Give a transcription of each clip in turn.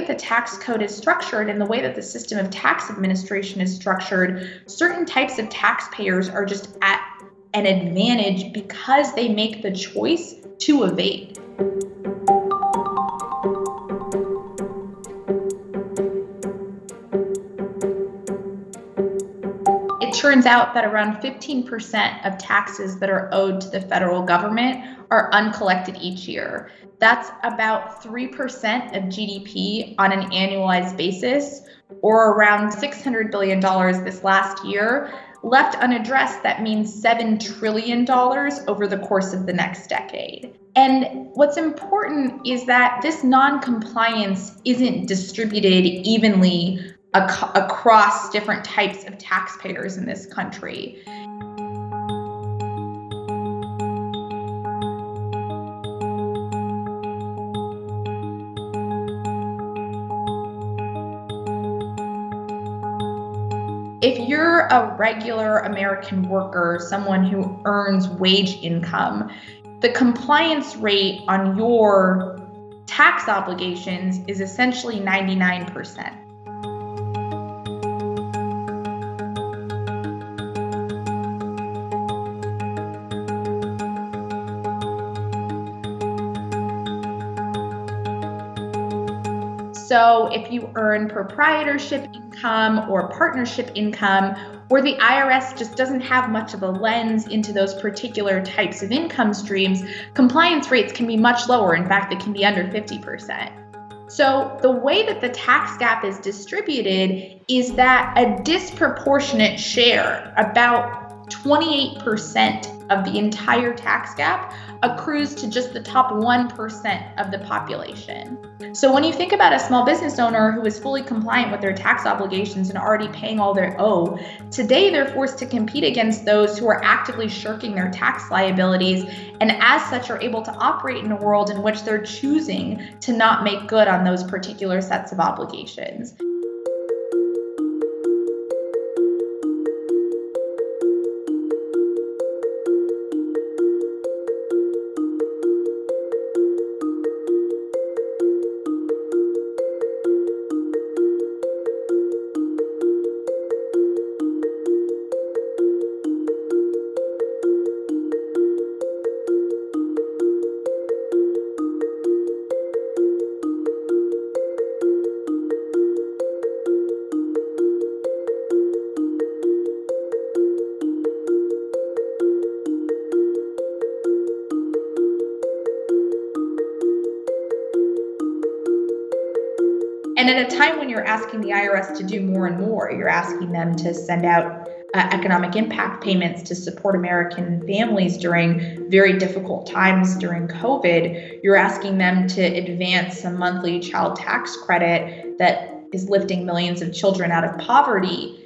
that the tax code is structured and the way that the system of tax administration is structured, certain types of taxpayers are just at an advantage because they make the choice to evade. It turns out that around 15% of taxes that are owed to the federal government are uncollected each year. That's about 3% of GDP on an annualized basis, or around $600 billion this last year. Left unaddressed, that means $7 trillion over the course of the next decade. And what's important is that this non-compliance isn't distributed evenly across different types of taxpayers in this country. If you're a regular American worker, someone who earns wage income, the compliance rate on your tax obligations is essentially 99%. So if you earn proprietorship income or partnership income, or the IRS just doesn't have much of a lens into those particular types of income streams, compliance rates can be much lower. In fact, they can be under 50%. So the way that the tax gap is distributed is that a disproportionate share, about 28% of the entire tax gap, accrues to just the top 1% of the population. So when you think about a small business owner who is fully compliant with their tax obligations and already paying all their owe, today they're forced to compete against those who are actively shirking their tax liabilities, and as such are able to operate in a world in which they're choosing to not make good on those particular sets of obligations. And at a time when you're asking the IRS to do more and more, you're asking them to send out economic impact payments to support American families during very difficult times during COVID. You're asking them to advance a monthly child tax credit that is lifting millions of children out of poverty.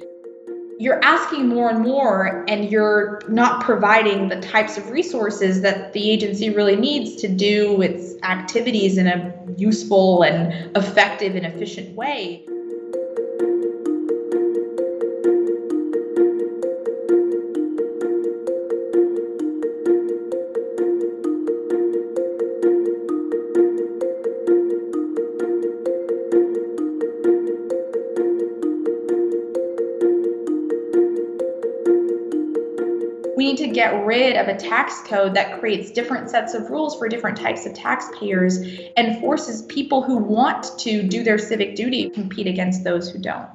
You're asking more and more, and you're not providing the types of resources that the agency really needs to do its activities in a useful and effective and efficient way. We need to get rid of a tax code that creates different sets of rules for different types of taxpayers and forces people who want to do their civic duty to compete against those who don't.